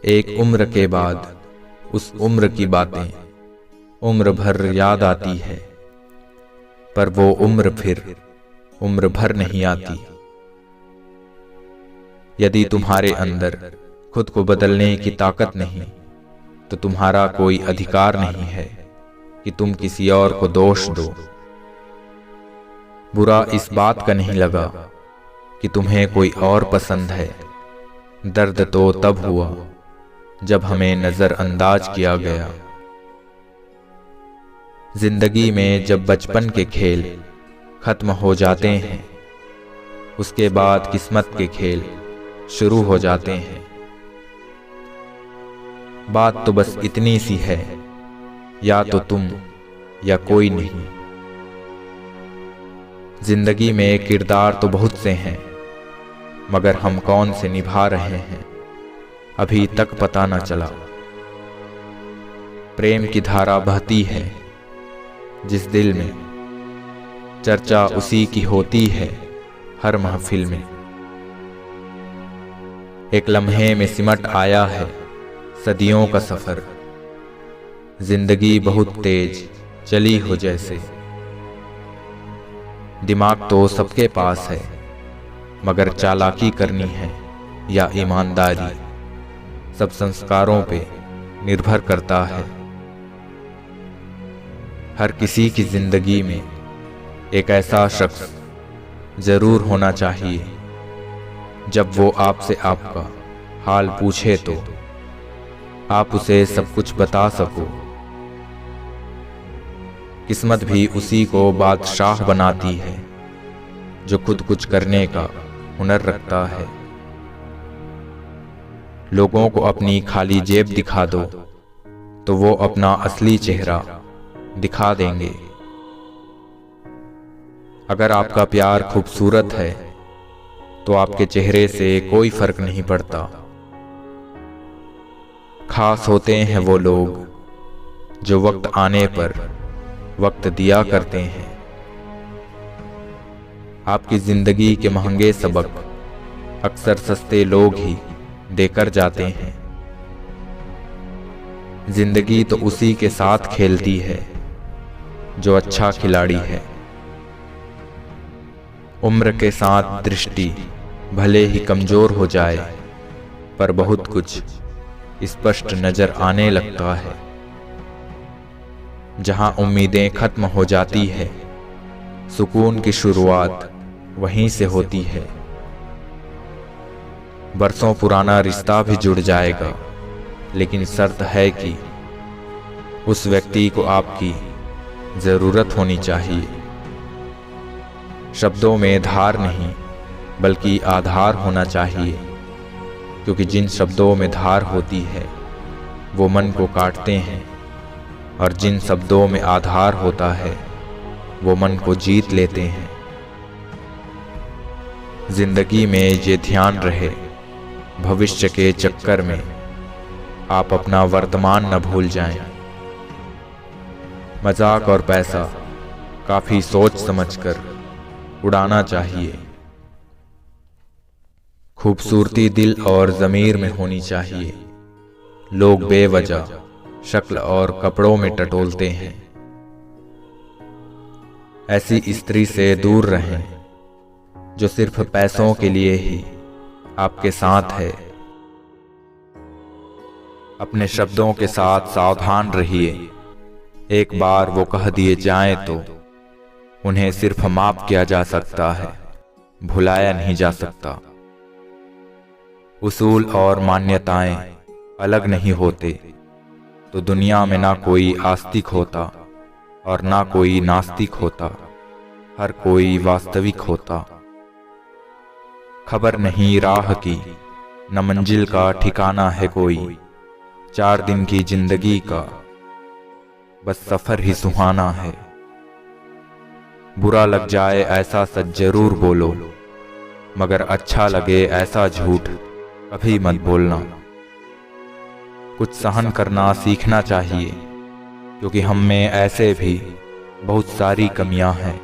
एक उम्र के बाद उस उम्र की बातें उम्र भर याद आती है, पर वो उम्र फिर उम्र भर नहीं आती। यदि तुम्हारे अंदर खुद को बदलने की ताकत नहीं, तो तुम्हारा कोई अधिकार नहीं है कि तुम किसी और को दोष दो। बुरा इस बात का नहीं लगा कि तुम्हें कोई और पसंद है, दर्द तो तब हुआ जब हमें नजरअंदाज किया गया। जिंदगी में जब बचपन के खेल खत्म हो जाते हैं, उसके बाद किस्मत के खेल शुरू हो जाते हैं। बात तो बस इतनी सी है, या तो तुम या कोई नहीं। जिंदगी में किरदार तो बहुत से हैं, मगर हम कौन से निभा रहे हैं अभी तक पता न चला। प्रेम की धारा बहती है जिस दिल में, चर्चा उसी की होती है हर महफिल में। एक लम्हे में सिमट आया है सदियों का सफर, जिंदगी बहुत तेज चली हो जैसे। दिमाग तो सबके पास है, मगर चालाकी करनी है या ईमानदारी, सब संस्कारों पे निर्भर करता है। हर किसी की जिंदगी में एक ऐसा शख्स जरूर होना चाहिए, जब वो आपसे आपका हाल पूछे तो आप उसे सब कुछ बता सको। किस्मत भी उसी को बादशाह बनाती है जो खुद कुछ करने का हुनर रखता है। लोगों को अपनी खाली जेब दिखा दो तो वो अपना असली चेहरा दिखा देंगे। अगर आपका प्यार खूबसूरत है तो आपके चेहरे से कोई फर्क नहीं पड़ता। खास होते हैं वो लोग जो वक्त आने पर वक्त दिया करते हैं। आपकी जिंदगी के महंगे सबक अक्सर सस्ते लोग ही देकर जाते हैं। जिंदगी तो उसी के साथ खेलती है जो अच्छा खिलाड़ी है। उम्र के साथ दृष्टि भले ही कमजोर हो जाए, पर बहुत कुछ स्पष्ट नजर आने लगता है। जहां उम्मीदें खत्म हो जाती है, सुकून की शुरुआत वहीं से होती है। बरसों पुराना रिश्ता भी जुड़ जाएगा, लेकिन शर्त है कि उस व्यक्ति को आपकी जरूरत होनी चाहिए। शब्दों में धार नहीं, बल्कि आधार होना चाहिए, क्योंकि जिन शब्दों में धार होती है वो मन को काटते हैं, और जिन शब्दों में आधार होता है वो मन को जीत लेते हैं। जिंदगी में ये ध्यान रहे, भविष्य के चक्कर में आप अपना वर्तमान न भूल जाएं। मजाक और पैसा काफी सोच समझकर उड़ाना चाहिए। खूबसूरती दिल और ज़मीर में होनी चाहिए। लोग बेवजह शक्ल और कपड़ों में टटोलते हैं। ऐसी स्त्री से दूर रहें जो सिर्फ पैसों के लिए ही आपके साथ है। अपने शब्दों के साथ सावधान रहिए। एक बार वो कह दिए जाएं तो उन्हें सिर्फ माफ किया जा सकता है, भुलाया नहीं जा सकता। उसूल और मान्यताएं अलग नहीं होते तो दुनिया में ना कोई आस्तिक होता और ना कोई नास्तिक होता, हर कोई वास्तविक होता। खबर नहीं राह की, न मंजिल का ठिकाना है कोई। 4 दिन की जिंदगी का बस सफर ही सुहाना है। बुरा लग जाए ऐसा सच जरूर बोलो, मगर अच्छा लगे ऐसा झूठ कभी मत बोलना। कुछ सहन करना सीखना चाहिए, क्योंकि हम में ऐसे भी बहुत सारी कमियां हैं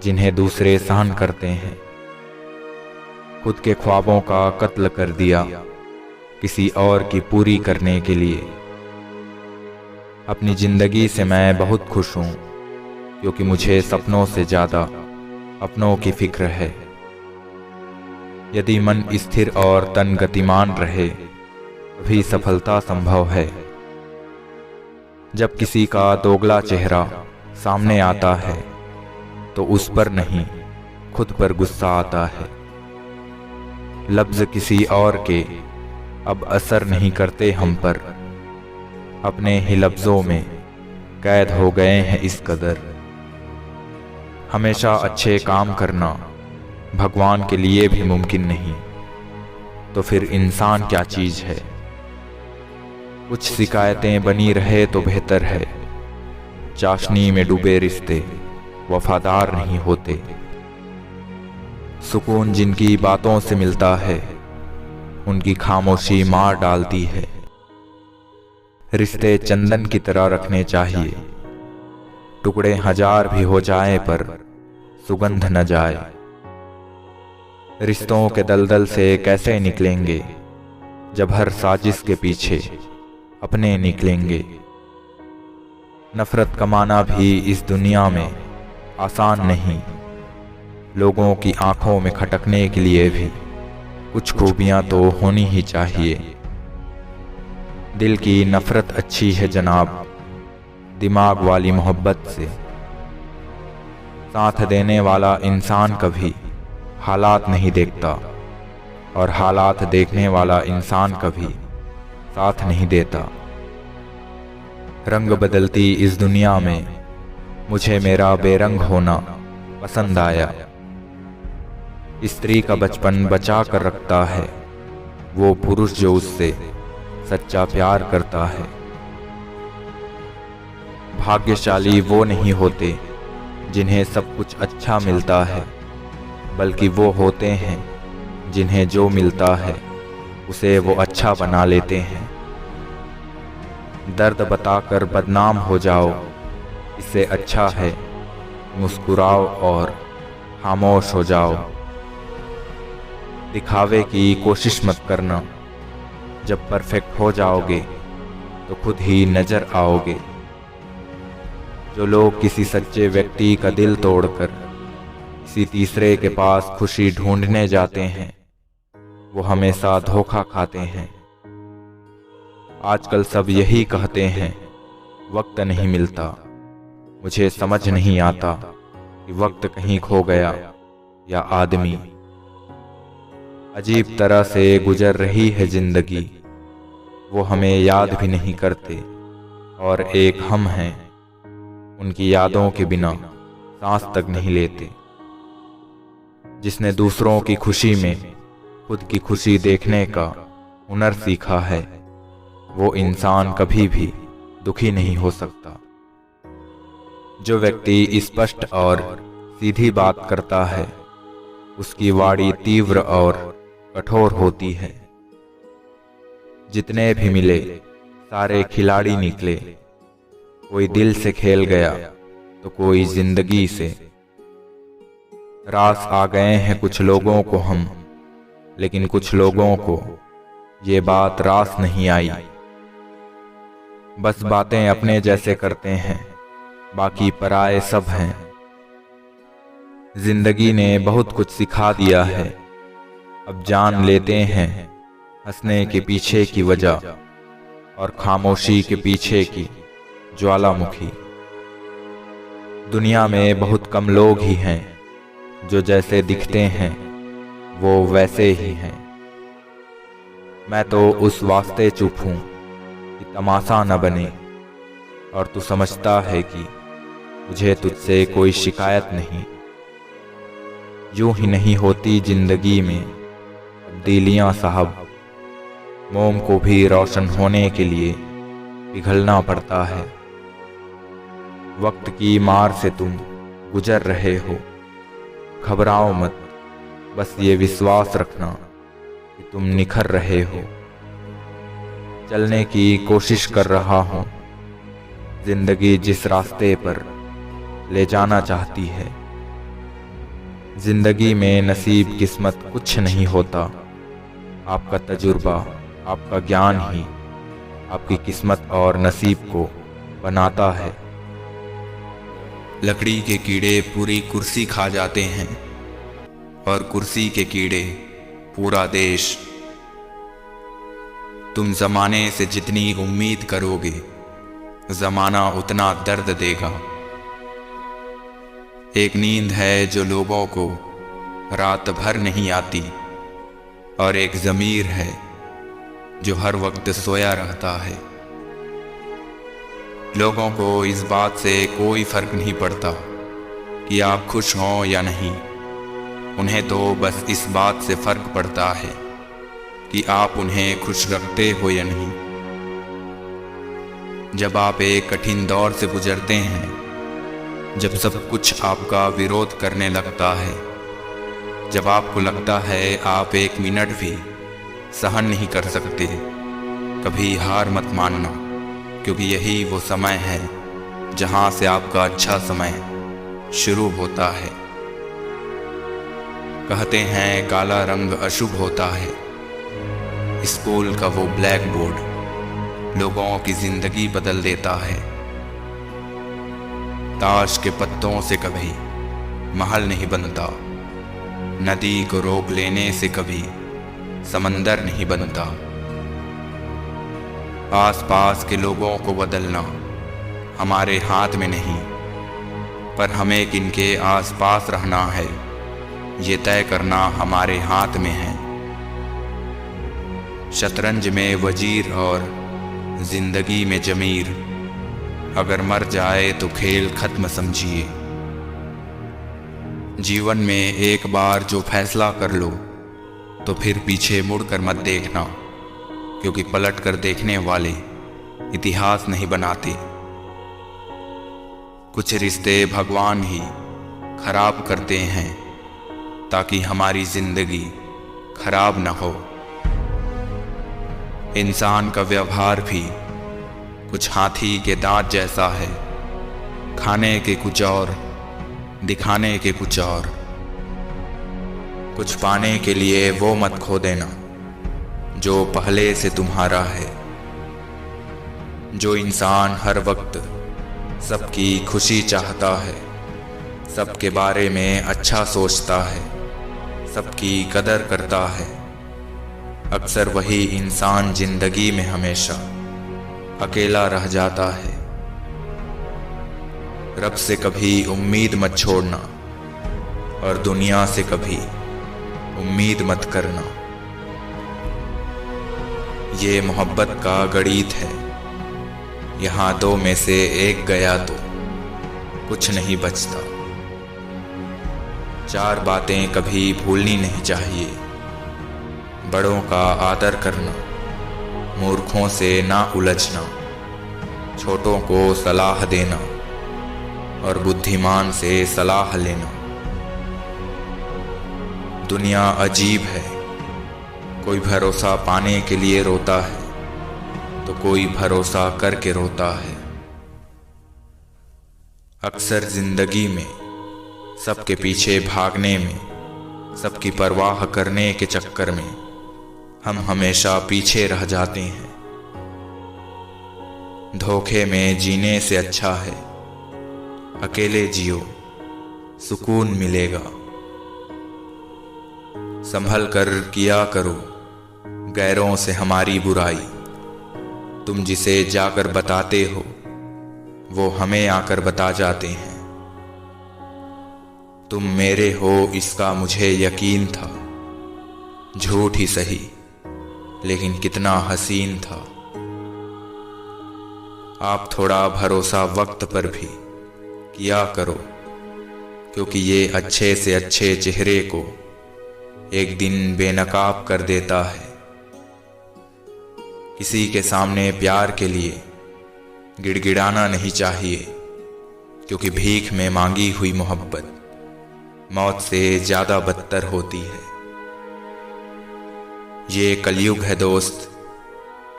जिन्हें दूसरे सहन करते हैं। खुद के ख्वाबों का कत्ल कर दिया, किसी और की पूरी करने के लिए। अपनी जिंदगी से मैं बहुत खुश हूँ, क्योंकि मुझे सपनों से ज़्यादा अपनों की फिक्र है। यदि मन स्थिर और तन गतिमान रहे तभी सफलता संभव है। जब किसी का दोगला चेहरा सामने आता है तो उस पर नहीं, खुद पर गुस्सा आता है। लफ्ज़ किसी और के अब असर नहीं करते हम पर, अपने ही लफ्ज़ों में कैद हो गए हैं इस कदर। हमेशा अच्छे काम करना भगवान के लिए भी मुमकिन नहीं, तो फिर इंसान क्या चीज़ है। कुछ शिकायतें बनी रहे तो बेहतर है, चाशनी में डूबे रिश्ते वफादार नहीं होते। सुकून जिनकी बातों से मिलता है उनकी खामोशी मार डालती है। रिश्ते चंदन की तरह रखने चाहिए, टुकड़े हजार भी हो जाएं पर सुगंध न जाए। रिश्तों के दलदल से कैसे निकलेंगे जब हर साजिश के पीछे अपने निकलेंगे। नफरत कमाना भी इस दुनिया में आसान नहीं, लोगों की आंखों में खटकने के लिए भी कुछ खूबियां तो होनी ही चाहिए। दिल की नफरत अच्छी है जनाब, दिमाग वाली मोहब्बत से। साथ देने वाला इंसान कभी हालात नहीं देखता, और हालात देखने वाला इंसान कभी साथ नहीं देता। रंग बदलती इस दुनिया में मुझे मेरा बेरंग होना पसंद आया। स्त्री का बचपन बचा कर रखता है वो पुरुष जो उससे सच्चा प्यार करता है। भाग्यशाली वो नहीं होते जिन्हें सब कुछ अच्छा मिलता है, बल्कि वो होते हैं जिन्हें जो मिलता है उसे वो अच्छा बना लेते हैं। दर्द बताकर बदनाम हो जाओ, इससे अच्छा है मुस्कुराओ और खामोश हो जाओ। दिखावे की कोशिश मत करना, जब परफेक्ट हो जाओगे तो खुद ही नजर आओगे। जो लोग किसी सच्चे व्यक्ति का दिल तोड़कर किसी तीसरे के पास खुशी ढूंढने जाते हैं वो हमेशा धोखा खाते हैं। आजकल सब यही कहते हैं वक्त नहीं मिलता, मुझे समझ नहीं आता कि वक्त कहीं खो गया या आदमी। अजीब तरह से गुजर रही है जिंदगी, वो हमें याद भी नहीं करते, और एक हम हैं उनकी यादों के बिना सांस तक नहीं लेते। जिसने दूसरों की खुशी में खुद की खुशी देखने का हुनर सीखा है वो इंसान कभी भी दुखी नहीं हो सकता। जो व्यक्ति स्पष्ट और सीधी बात करता है उसकी वाणी तीव्र और कठोर होती है। जितने भी मिले सारे खिलाड़ी निकले, कोई दिल से खेल गया तो कोई जिंदगी से। रास आ गए हैं कुछ लोगों को हम, लेकिन कुछ लोगों को ये बात रास नहीं आई। बस बातें अपने जैसे करते हैं, बाकी पराए सब हैं। जिंदगी ने बहुत कुछ सिखा दिया है, अब जान लेते हैं हंसने के पीछे की वजह और खामोशी के पीछे की ज्वालामुखी। दुनिया में बहुत कम लोग ही हैं जो जैसे दिखते हैं वो वैसे ही हैं। मैं तो उस वास्ते चुप हूं कि तमाशा न बने, और तू समझता है कि मुझे तुझसे कोई शिकायत नहीं। यूं ही नहीं होती जिंदगी में तब्दीलियां साहब, मोम को भी रोशन होने के लिए पिघलना पड़ता है। वक्त की मार से तुम गुजर रहे हो, घबराओ मत, बस ये विश्वास रखना कि तुम निखर रहे हो। चलने की कोशिश कर रहा हूँ, जिंदगी जिस रास्ते पर ले जाना चाहती है। जिंदगी में नसीब किस्मत कुछ नहीं होता, आपका तजुर्बा आपका ज्ञान ही आपकी किस्मत और नसीब को बनाता है। लकड़ी के कीड़े पूरी कुर्सी खा जाते हैं और कुर्सी के कीड़े पूरा देश। तुम जमाने से जितनी उम्मीद करोगे, जमाना उतना दर्द देगा। एक नींद है जो लोगों को रात भर नहीं आती, और एक ज़मीर है जो हर वक्त सोया रहता है। लोगों को इस बात से कोई फर्क नहीं पड़ता कि आप खुश हों या नहीं। उन्हें तो बस इस बात से फर्क पड़ता है कि आप उन्हें खुश रखते हो या नहीं। जब आप एक कठिन दौर से गुजरते हैं, जब सब कुछ आपका विरोध करने लगता है, जब आपको लगता है आप एक मिनट भी सहन नहीं कर सकते, कभी हार मत मानना, क्योंकि यही वो समय है जहां से आपका अच्छा समय शुरू होता है। कहते हैं काला रंग अशुभ होता है। स्कूल का वो ब्लैक बोर्ड लोगों की जिंदगी बदल देता है। ताश के पत्तों से कभी महल नहीं बनता, नदी को रोक लेने से कभी समंदर नहीं बनता। आसपास के लोगों को बदलना हमारे हाथ में नहीं, पर हमें किनके आसपास रहना है ये तय करना हमारे हाथ में है। शतरंज में वजीर और जिंदगी में जमीर, अगर मर जाए तो खेल खत्म समझिए। जीवन में एक बार जो फैसला कर लो तो फिर पीछे मुड़कर मत देखना, क्योंकि पलट कर देखने वाले इतिहास नहीं बनाते। कुछ रिश्ते भगवान ही खराब करते हैं ताकि हमारी जिंदगी खराब न हो। इंसान का व्यवहार भी कुछ हाथी के दांत जैसा है, खाने के कुछ और, दिखाने के कुछ और। कुछ पाने के लिए वो मत खो देना जो पहले से तुम्हारा है। जो इंसान हर वक्त सबकी खुशी चाहता है, सबके बारे में अच्छा सोचता है, सबकी कदर करता है, अक्सर वही इंसान जिंदगी में हमेशा अकेला रह जाता है। रब से कभी उम्मीद मत छोड़ना और दुनिया से कभी उम्मीद मत करना। ये मोहब्बत का गणित है, यहाँ दो में से एक गया तो कुछ नहीं बचता। चार बातें कभी भूलनी नहीं चाहिए। बड़ों का आदर करना, मूर्खों से ना उलझना, छोटों को सलाह देना और बुद्धिमान से सलाह लेना। दुनिया अजीब है, कोई भरोसा पाने के लिए रोता है तो कोई भरोसा करके रोता है। अक्सर जिंदगी में सबके पीछे भागने में, सबकी परवाह करने के चक्कर में हम हमेशा पीछे रह जाते हैं। धोखे में जीने से अच्छा है अकेले जियो, सुकून मिलेगा। संभल कर किया करो गैरों से हमारी बुराई। तुम जिसे जाकर बताते हो वो हमें आकर बता जाते हैं। तुम मेरे हो इसका मुझे यकीन था, झूठ ही सही लेकिन कितना हसीन था। आप थोड़ा भरोसा वक्त पर भी किया करो, क्योंकि ये अच्छे से अच्छे चेहरे को एक दिन बेनकाब कर देता है। किसी के सामने प्यार के लिए गिड़गिड़ाना नहीं चाहिए, क्योंकि भीख में मांगी हुई मोहब्बत मौत से ज्यादा बदतर होती है। ये कलयुग है दोस्त,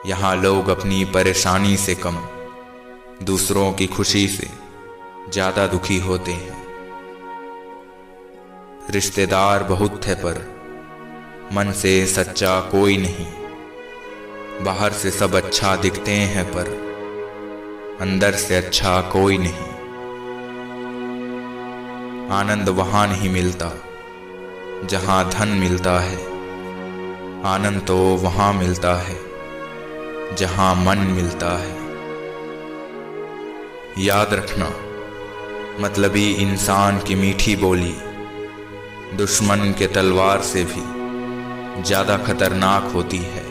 यहाँ लोग अपनी परेशानी से कम दूसरों की खुशी से ज्यादा दुखी होते हैं। रिश्तेदार बहुत है पर मन से सच्चा कोई नहीं। बाहर से सब अच्छा दिखते हैं पर अंदर से अच्छा कोई नहीं। आनंद वहां नहीं मिलता जहां धन मिलता है, आनंद तो वहां मिलता है जहां मन मिलता है। याद रखना, मतलबी इंसान की मीठी बोली दुश्मन के तलवार से भी ज्यादा खतरनाक होती है।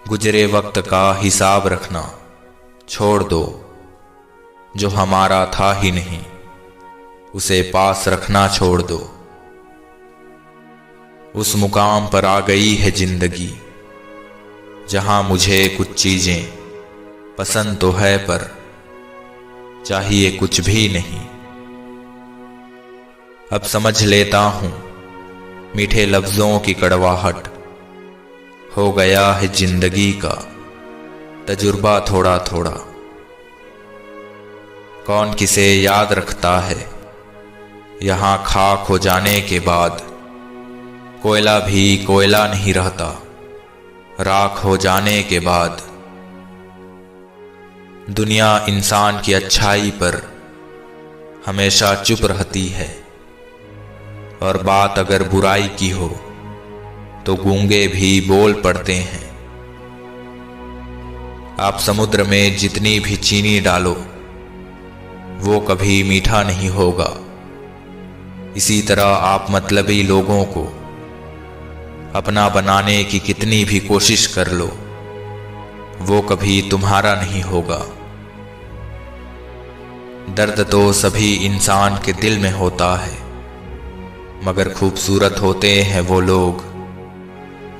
गुजरे वक्त का हिसाब रखना छोड़ दो, जो हमारा था ही नहीं उसे पास रखना छोड़ दो। उस मुकाम पर आ गई है जिंदगी जहां मुझे कुछ चीजें पसंद तो है पर चाहिए कुछ भी नहीं। अब समझ लेता हूं मीठे लफ्जों की कड़वाहट, हो गया है जिंदगी का तजुर्बा थोड़ा थोड़ा। कौन किसे याद रखता है यहां खाक हो जाने के बाद, कोयला भी कोयला नहीं रहता राख हो जाने के बाद। दुनिया इंसान की अच्छाई पर हमेशा चुप रहती है, और बात अगर बुराई की हो तो गूंगे भी बोल पड़ते हैं। आप समुद्र में जितनी भी चीनी डालो वो कभी मीठा नहीं होगा। इसी तरह आप मतलबी लोगों को अपना बनाने की कितनी भी कोशिश कर लो वो कभी तुम्हारा नहीं होगा। दर्द तो सभी इंसान के दिल में होता है, मगर खूबसूरत होते हैं वो लोग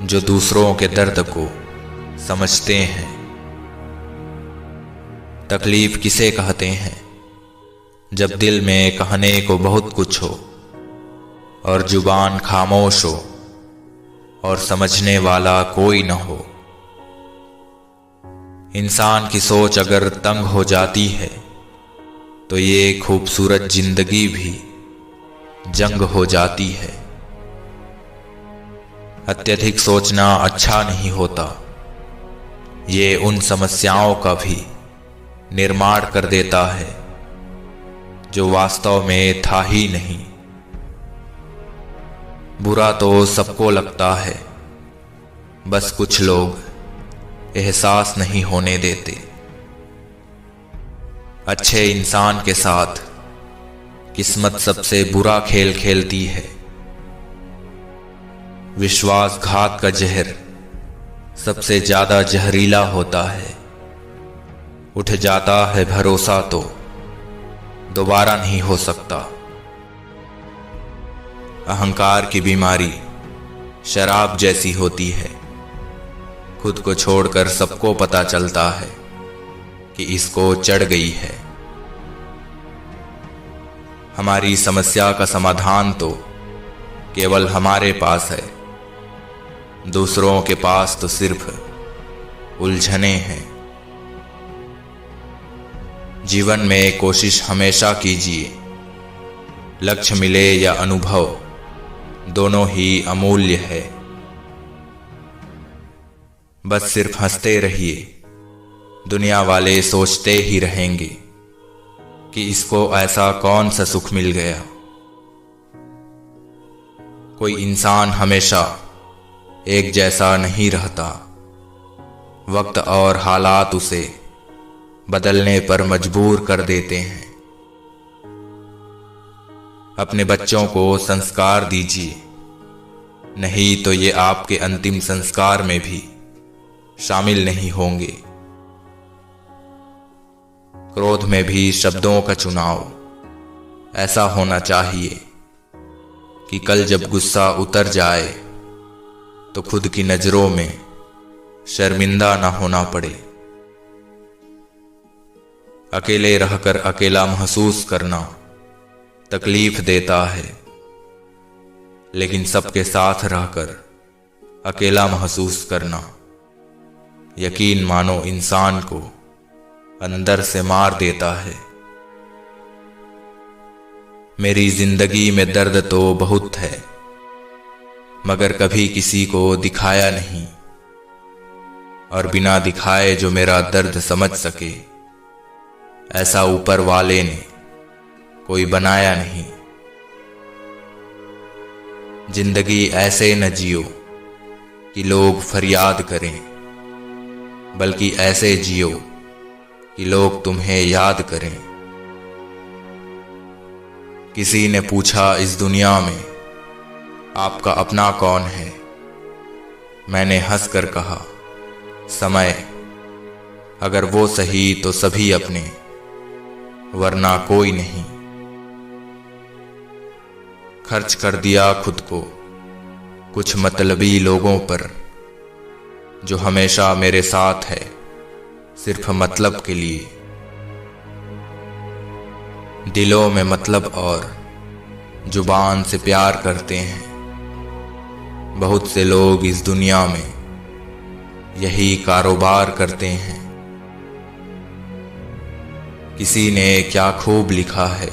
जो दूसरों के दर्द को समझते हैं। तकलीफ किसे कहते हैं जब दिल में कहने को बहुत कुछ हो और जुबान खामोश हो और समझने वाला कोई न हो। इंसान की सोच अगर तंग हो जाती है तो ये खूबसूरत जिंदगी भी जंग हो जाती है। अत्यधिक सोचना अच्छा नहीं होता, ये उन समस्याओं का भी निर्माण कर देता है जो वास्तव में था ही नहीं। बुरा तो सबको लगता है, बस कुछ लोग एहसास नहीं होने देते। अच्छे इंसान के साथ किस्मत सबसे बुरा खेल खेलती है। विश्वासघात का जहर सबसे ज्यादा जहरीला होता है। उठ जाता है भरोसा तो दोबारा नहीं हो सकता। अहंकार की बीमारी शराब जैसी होती है, खुद को छोड़कर सबको पता चलता है कि इसको चढ़ गई है। हमारी समस्या का समाधान तो केवल हमारे पास है, दूसरों के पास तो सिर्फ उलझने हैं। जीवन में कोशिश हमेशा कीजिए, लक्ष्य मिले या अनुभव दोनों ही अमूल्य है। बस सिर्फ हंसते रहिए, दुनिया वाले सोचते ही रहेंगे कि इसको ऐसा कौन सा सुख मिल गया। कोई इंसान हमेशा एक जैसा नहीं रहता, वक्त और हालात उसे बदलने पर मजबूर कर देते हैं। अपने बच्चों को संस्कार दीजिए, नहीं तो ये आपके अंतिम संस्कार में भी शामिल नहीं होंगे। क्रोध में भी शब्दों का चुनाव ऐसा होना चाहिए कि कल जब गुस्सा उतर जाए तो खुद की नजरों में शर्मिंदा ना होना पड़े। अकेले रहकर अकेला महसूस करना तकलीफ देता है, लेकिन सबके साथ रहकर अकेला महसूस करना यकीन मानो इंसान को अंदर से मार देता है। मेरी जिंदगी में दर्द तो बहुत है, मगर कभी किसी को दिखाया नहीं। और बिना दिखाए जो मेरा दर्द समझ सके, ऐसा ऊपर वाले ने कोई बनाया नहीं। जिंदगी ऐसे न जियो कि लोग फरियाद करें, बल्कि ऐसे जियो कि लोग तुम्हें याद करें। किसी ने पूछा इस दुनिया में आपका अपना कौन है, मैंने हंसकर कहा समय। अगर वो सही तो सभी अपने, वरना कोई नहीं। खर्च कर दिया खुद को कुछ मतलबी लोगों पर, जो हमेशा मेरे साथ है सिर्फ मतलब के लिए। दिलों में मतलब और जुबान से प्यार करते हैं बहुत से लोग इस दुनिया में, यही कारोबार करते हैं। किसी ने क्या खूब लिखा है,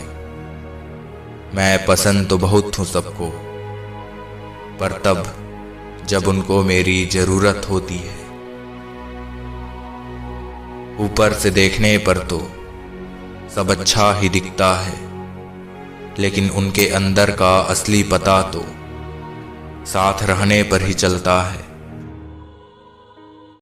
मैं पसंद तो बहुत हूं सबको, पर तब जब उनको मेरी जरूरत होती है। ऊपर से देखने पर तो सब अच्छा ही दिखता है, लेकिन उनके अंदर का असली पता तो साथ रहने पर ही चलता है।